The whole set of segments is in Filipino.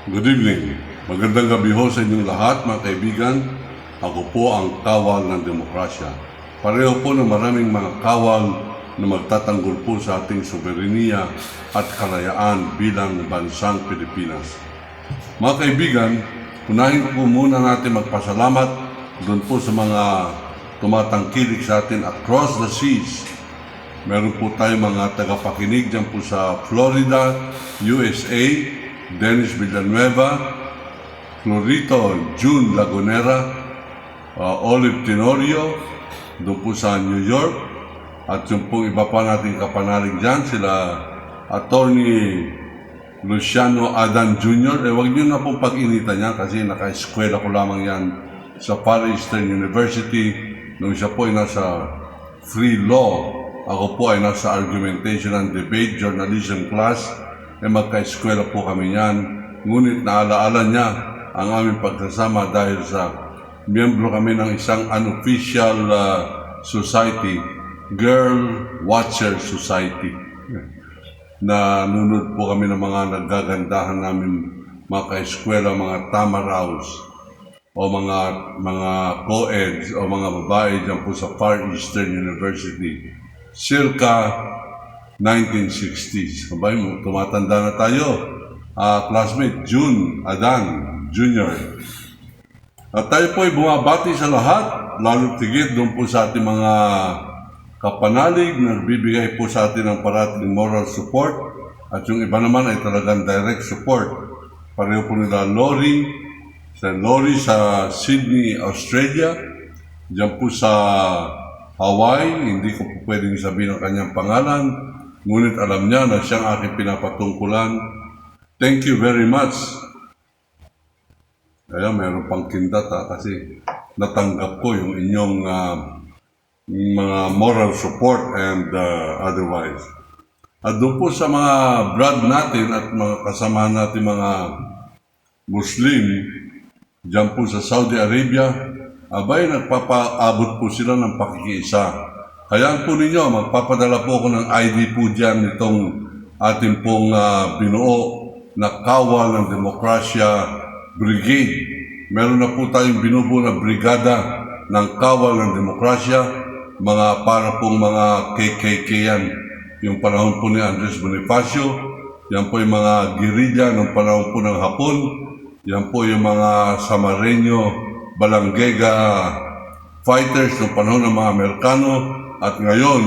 Good evening. Magandang gabi ho sa inyong lahat, mga kaibigan. Ako po ang kawal ng demokrasya. Pareho po ng maraming mga kawal na magtatanggol po sa ating soberenya at kalayaan bilang bansang Pilipinas. Mga kaibigan, unahin po muna natin magpasalamat doon po sa mga tumatangkilik sa atin across the seas. Meron po tayong mga tagapakinig dyan po sa Florida, USA, Dennis Villanueva, Florito June Lagunera, Olive Tenorio, doon po sa New York, at yung pong iba pa nating kapanalig dyan, sila Attorney Luciano Adan Jr. Huwag nyo na pong pag-initan yan kasi naka-eskwela ko lamang yan sa Far Eastern University nung siya po ay nasa free law. Ako po ay nasa argumentation and debate journalism class. Magka-eskwela po kami yan. Ngunit naalaala niya ang aming pagsasama dahil sa miyembro kami ng isang unofficial society, Girl Watcher Society. Nanonood po kami ng mga nagagandahan namin mga ka-eskwela, mga tamaraws o mga co-eds o mga babae dyan po sa Far Eastern University. Circa 1960s. Sabay mo, tumatanda na tayo. Classmate June Adan Jr. At tayo po ay bumabati sa lahat, lalo tigit doon po sa ating mga kapanalig na nagbibigay po sa atin ng parating moral support at yung iba naman ay talagang direct support. Pareho po nila Lori sa Sydney, Australia, diyan po sa Hawaii, hindi ko po pwedeng sabihin ang kanyang pangalan, ngunit alam niya na siyang aking pinapatungkulan. Thank you very much. Kaya meron pang kindat kasi natanggap ko yung inyong mga moral support and otherwise. At doon po sa mga brad natin at mga kasama natin mga Muslim, dyan po sa Saudi Arabia, abay, nagpapaabot po sila ng pakikiisa. Kaya po ninyo, magpapadala po ako ng ID po dyan nitong ating pong binuo na Kawal ng Demokrasya Brigade. Meron na po tayong binubuo na brigada ng Kawal ng Demokrasya, mga para pong mga KKK yan. Yung panahon po ni Andres Bonifacio, yan po yung mga guerrilla ng panahon po ng Hapon, yan po yung mga Samareño, Balangega fighters ng panahon ng mga Amerikano, at ngayon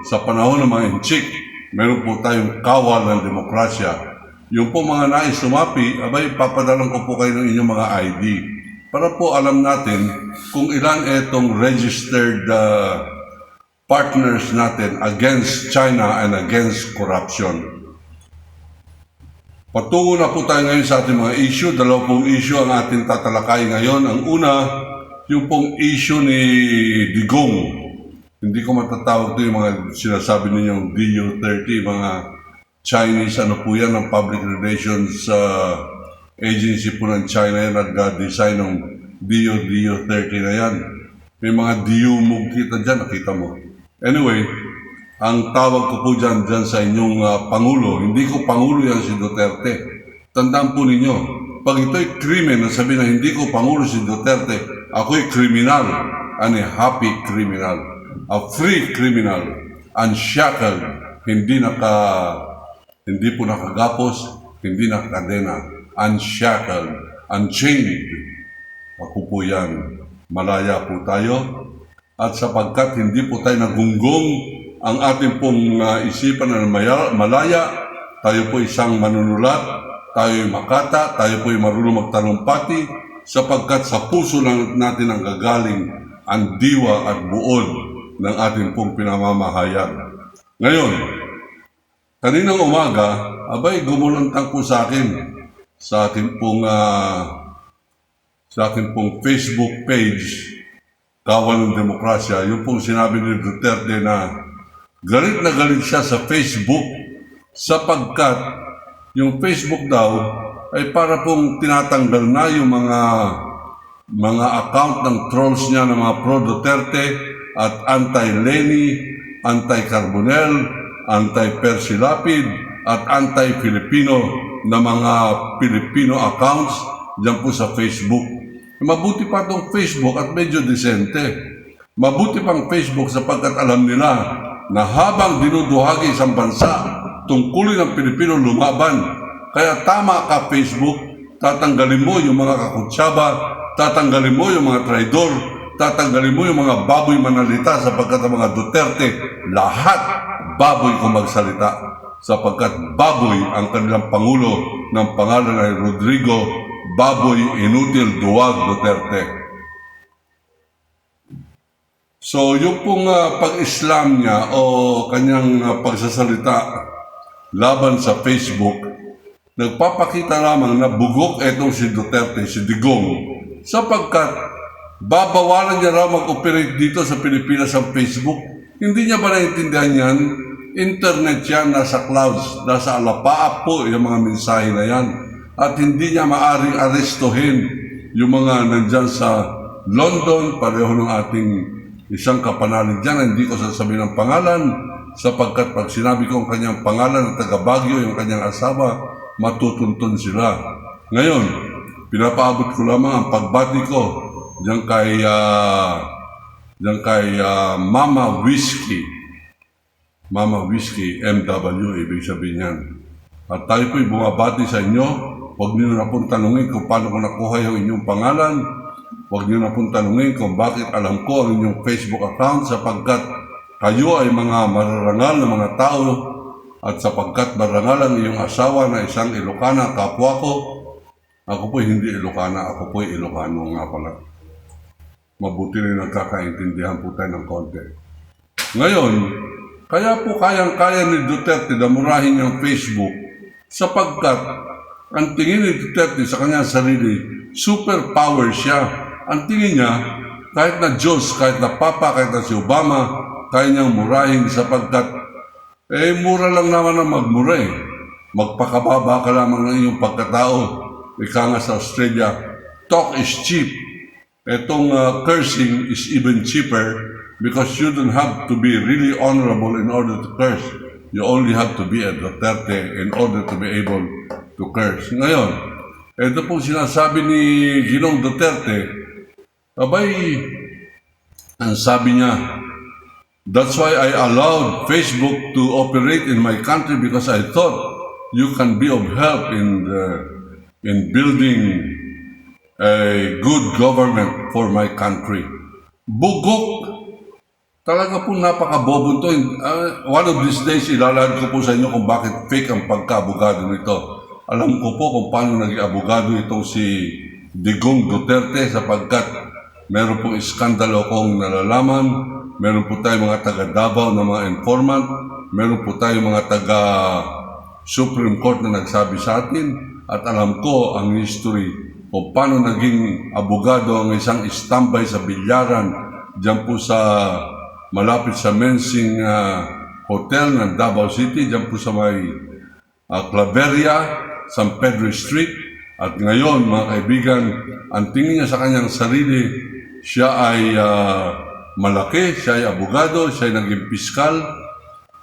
sa panahon ng mga Inchik, meron po tayong Kawal ng Demokrasya. Yung po mga nais sumapi, abay papadalang ko po kayo ng inyong mga ID para po alam natin kung ilan itong registered partners natin against China and against corruption. Patungo na po tayo ngayon sa ating mga issue. Dalawa pong issue ang ating tatalakay ngayon. Ang una, yung pong issue ni Digong. Hindi ko matatawag ito yung mga sinasabi ninyong DU30, mga Chinese, ano po yan, ng public relations agency po ng China yan, nag-design ng DU30 na yan. May mga DU mong kita dyan, nakita mo. Anyway, ang tawag ko po dyan sa inyong Pangulo, hindi ko Pangulo yan si Duterte. Tandaan po ninyo, pag ito'y krimen na sabihin na hindi ko Pangulo si Duterte, ako'y kriminal, a happy criminal, a free criminal, unshackled, hindi po nakagapos, hindi nakadena, unshackled, unchained. Ako po yan, malaya po tayo, at sapagkat hindi po tayo nagunggong ang ating pong isipan na malaya, tayo po isang manunulat, tayo makata, tayo po marunong magtalumpati, sapagkat sa puso lang natin ang gagaling ang diwa at buod ng ating pong pinamamahayag. Ngayon, kaninang umaga, abay gumulantang po sa akin, sa ating pong Facebook page, Kawal ng Demokrasya, yung pong sinabi ni Duterte na galit na galit siya sa Facebook sapagkat yung Facebook daw ay para pong tinatanggal na yung mga account ng trolls niya ng mga pro-Duterte at anti-Leni, anti-Carbonell, anti-Percy Lapid at anti-Filipino na mga Filipino accounts dyan po sa Facebook. Mabuti pa itong Facebook at medyo disente. Mabuti pang Facebook sapagkat alam nila na habang dinuduhagi isang bansa, tungkulin ng Pilipino lumaban. Kaya tama ka Facebook, tatanggalin mo yung mga kakutsaba, tatanggalin mo yung mga traidor, tatanggalin mo yung mga baboy manalita sapagkat ang mga Duterte, lahat baboy kung magsalita sapagkat baboy ang kanilang Pangulo ng pangalan ay Rodrigo Baboy Inutil Duwag Duterte. So yung pong pag-Islam niya o kanyang pagsasalita laban sa Facebook, nagpapakita lamang na bugok etong si Duterte, si Digong, sapagkat babawalan niya raw mag-operate dito sa Pilipinas ang Facebook. Hindi niya ba naiintindihan yan? Internet yan, nasa clouds, nasa alapaap po yung mga mensahe na yan. At hindi niya maaring arestuhin yung mga nandyan sa London, pareho ng ating isang kapanalig dyan. Hindi ko sasabihin ang pangalan, sapagkat pag sinabi ko ang kanyang pangalan ng taga Baguio, yung kanyang asawa, matutuntun sila. Ngayon, pinapaabot ko lamang ang pagbati ko diyan kay Mama Whiskey. Mama Whiskey, MW, ibig sabihin yan. At tayo po'y bumabati sa inyo. Huwag niyo na pong tanungin kung paano ko nakuha yung inyong pangalan. Huwag niyo na pong tanungin kung bakit alam ko ang inyong Facebook account sapagkat kayo ay mga mararangal na mga tao at sapagkat marangal ang iyong asawa na isang Ilocana, kapwa ko. Ako po'y hindi Ilocana, ako po'y Ilocano nga pala. Mabuti rin nagkakaintindihan po tayo ng konti. Ngayon, kaya po kayang-kaya ni Duterte na murahin yung Facebook sapagkat ang tingin ni Duterte sa kanyang sarili, superpower siya. Ang tingin niya, kahit na Diyos, kahit na Papa, kahit na si Obama, kaya niyang murahin sapagkat mura lang naman ang magmura eh. Magpakababa ka lamang ng iyong pagkatao. Ika nga sa Australia, talk is cheap. Etong cursing is even cheaper because you don't have to be really honorable in order to curse. You only have to be a Duterte in order to be able to curse. Ngayon, ito pong sinasabi ni Ginong Duterte, abay, ang sabi niya, that's why I allowed Facebook to operate in my country because I thought you can be of help in building a good government for my country. Bugok! Talaga po napakabobo ito. One of these days, ilalahad ko po sa inyo kung bakit fake ang pagka-abogado nito. Alam ko po kung paano naging abogado itong si Digong Duterte sapagkat meron pong iskandalo kong nalalaman, meron po tayong mga taga Davao na mga informant, meron po tayong mga taga Supreme Court na nagsabi sa atin, at alam ko ang history kung paano naging abogado ang isang istambay sa bilyaran dyan po sa malapit sa Mensing Hotel ng Davao City, dyan po sa may Claveria, San Pedro Street. At ngayon, mga kaibigan, ang tingin niya sa kanyang sarili, siya ay malaki, siya ay abogado, siya ay naging piskal,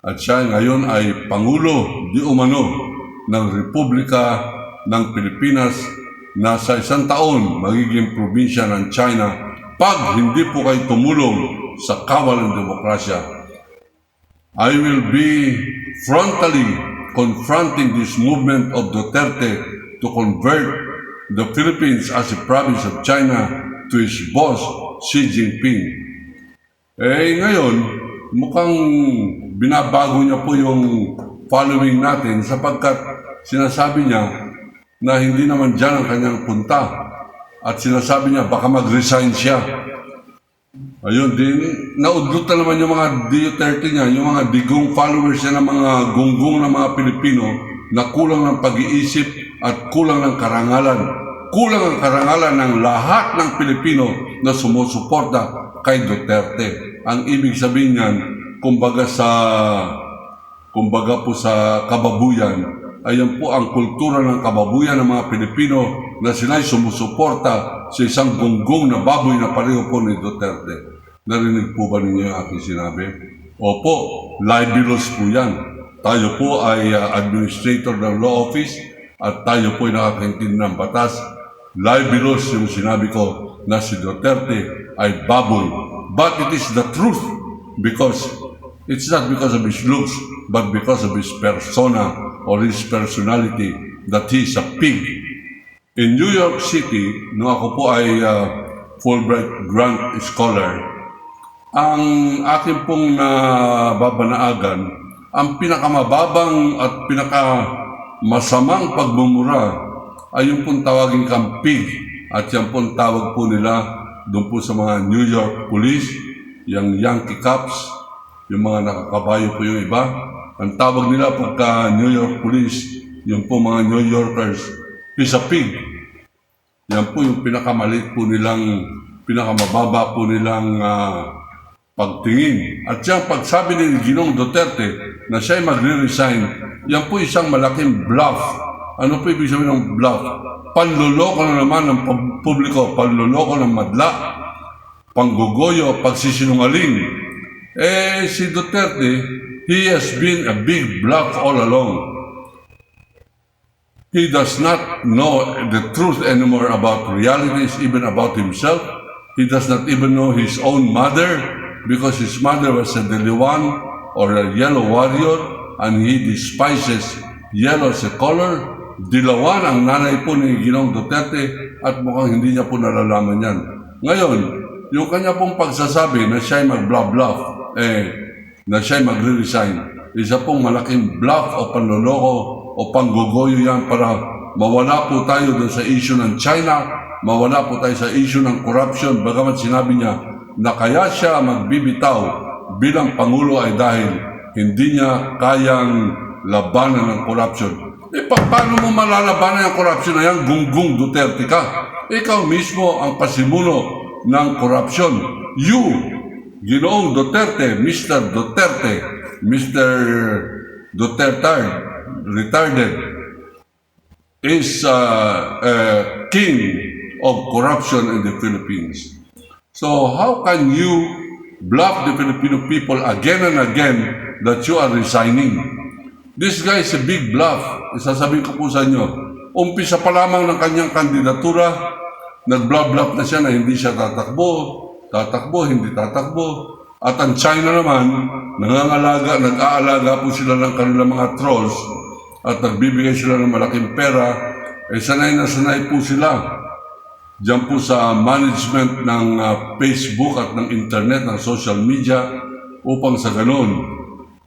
at siya ngayon ay Pangulo di umano ng Republika ng Pilipinas na sa isang taon magiging probinsya ng China pag hindi po kayo tumulong sa kawal ng demokrasya. I will be frontally confronting this movement of Duterte to convert the Philippines as a province of China to his boss, Xi Jinping. Ngayon, mukhang binabago niya po yung following natin sapagkat sinasabi niya na hindi naman dyan ang kanyang punta. At sinasabi niya, baka mag-resign siya. Ayun din, naudlot na naman yung mga Duterte niya, yung mga Digong followers niya ng mga gunggong ng mga Pilipino na kulang ng pag-iisip at kulang ng karangalan. Kulang ang karangalan ng lahat ng Pilipino na sumusuporta kay Duterte. Ang ibig sabihin niyan, kumbaga po sa kababuyan, ayan po ang kultura ng kababuyan ng mga Pilipino na sila'y sumusuporta sa isang gunggong na baboy na pareho po ni Duterte. Narinig po ba ninyo yung aking sinabi? Opo, libelous po yan. Tayo po ay administrator ng law office at tayo po'y nakakaintindi ng batas. Libelous yung sinabi ko na si Duterte ay baboy. But it is the truth because it's not because of his looks but because of his persona or his personality that he is a pig. In New York City, nung ako po ay Fulbright Grant Scholar, ang akin pong nababanaagan, ang pinakamababang at pinakamasamang pagmumura ay yung pong tawagin kang pig. At yan pong tawag po nila doon po sa mga New York Police, yung Yankee Cops, yung mga nakakabayo po yung iba. Ang tawag nila pagka New York Police, yung po mga New Yorkers, is a pig. Yan po yung pinakamaliit po nilang, pinakamababa po nilang pagtingin. At yung pagsabi ni Ginong Duterte na siya ay magre-resign, yan po isang malaking bluff. Ano po ibig sabihin ng bluff? Panluloko na naman ng publiko, panluloko ng madla, panggugoyo, pagsisinungaling. Si Duterte, he has been a big bluff all along. He does not know the truth anymore about realities, even about himself. He does not even know his own mother because his mother was a Diliwan or a yellow warrior and he despises yellow as a color. Dilawan ang nanay po ni Ginong Duterte at mukhang hindi niya po nalalaman yan. Ngayon, yung kanya pong pagsasabi na siya ay mag-bluff, na siya ay magre-resign, isa pong malaking bluff o panloloko o panggugoyo yan para mawala po tayo doon sa issue ng China, mawala po tayo sa issue ng corruption. Bagamat sinabi niya na kaya siya magbibitaw bilang Pangulo ay dahil hindi niya kayang labanan ng corruption. Paano mo malalabanan ang corruption na yan? Gunggong Duterte ka. Ikaw mismo ang pasimuno ng corruption. You, Ginoong Duterte, Mr. Duterte, Mr. Duterte, retarded, is king of corruption in the Philippines. So how can you bluff the Filipino people again and again that you are resigning? This guy is a big bluff. Isasabihin ko po sa inyo, umpisa pa lamang ng kanyang kandidatura, nag-bluff na siya na hindi siya tatakbo, hindi tatakbo. At ang China naman, nag-aalaga po sila ng kanilang mga trolls at nagbibigay sila ng malaking pera, sanay na sanay po sila. Diyan po sa management ng Facebook at ng internet, ng social media, upang sa ganun,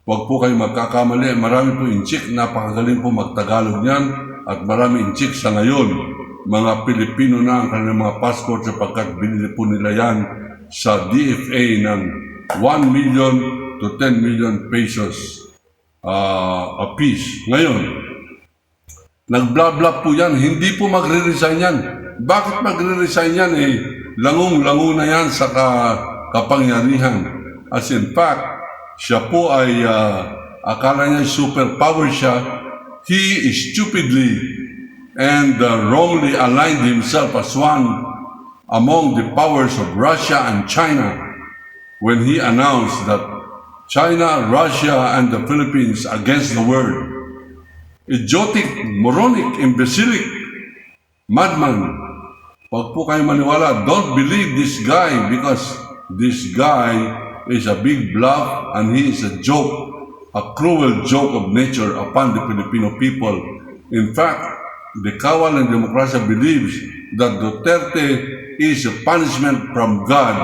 huwag po kayo magkakamali. Marami po inchik, napakagaling po magtagalog niyan at marami inchik sa ngayon. Mga Pilipino na ang kanilang mga passport sapagkat binili po nila yan sa DFA ng 1 million to 10 million pesos a piece. Ngayon, nag-blah-blah po yan, hindi po magre-resign yan. Bakit magre-resign yan? Langong-lango na yan sa kapangyarihan. As in fact, siya po ay akala niya superpower siya. He stupidly and wrongly aligned himself as one among the powers of Russia and China when he announced that China, Russia, and the Philippines against the world. Idiotic, moronic, imbecilic, madman. Huwag po kayo maniwala. Don't believe this guy because this guy is a big bluff and he is a joke, a cruel joke of nature upon the Filipino people. In fact, the Kawal and Demokrasya believes that Duterte is a punishment from God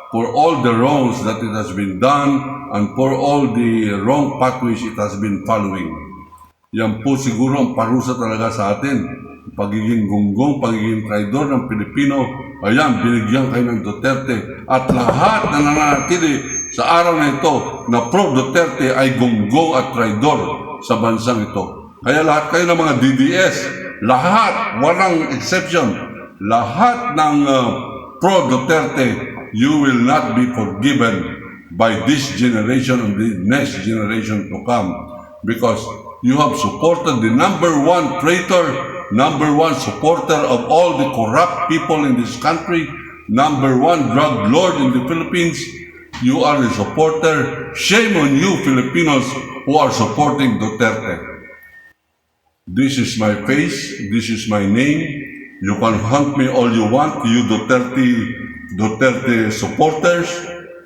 for all the wrongs that it has been done and for all the wrong pathways it has been following. Yan po siguro ang parusa talaga sa atin. Pagiging gunggong, pagiging traidor ng Pilipino, ayan, binigyan kayo ng Duterte. At lahat na nananatili sa araw na ito na pro-Duterte ay gunggong at traidor sa bansang ito. Kaya lahat kayo ng mga DDS, lahat, walang exception, lahat ng pro-Duterte, you will not be forgiven by this generation and the next generation to come because you have supported the number one traitor, number one supporter of all the corrupt people in this country, number one drug lord in the Philippines. You are a supporter. Shame on you, Filipinos, who are supporting Duterte. This is my face, this is my name. You can hunt me all you want, you Duterte supporters.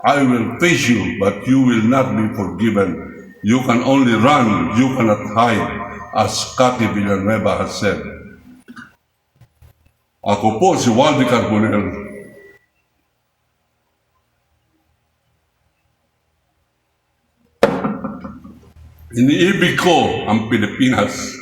I will face you, but you will not be forgiven. You can only run, you cannot hide, as Cathy Villanueva has said. Ako po si Waldy Carbonell. Iniibig ko ang Pilipinas.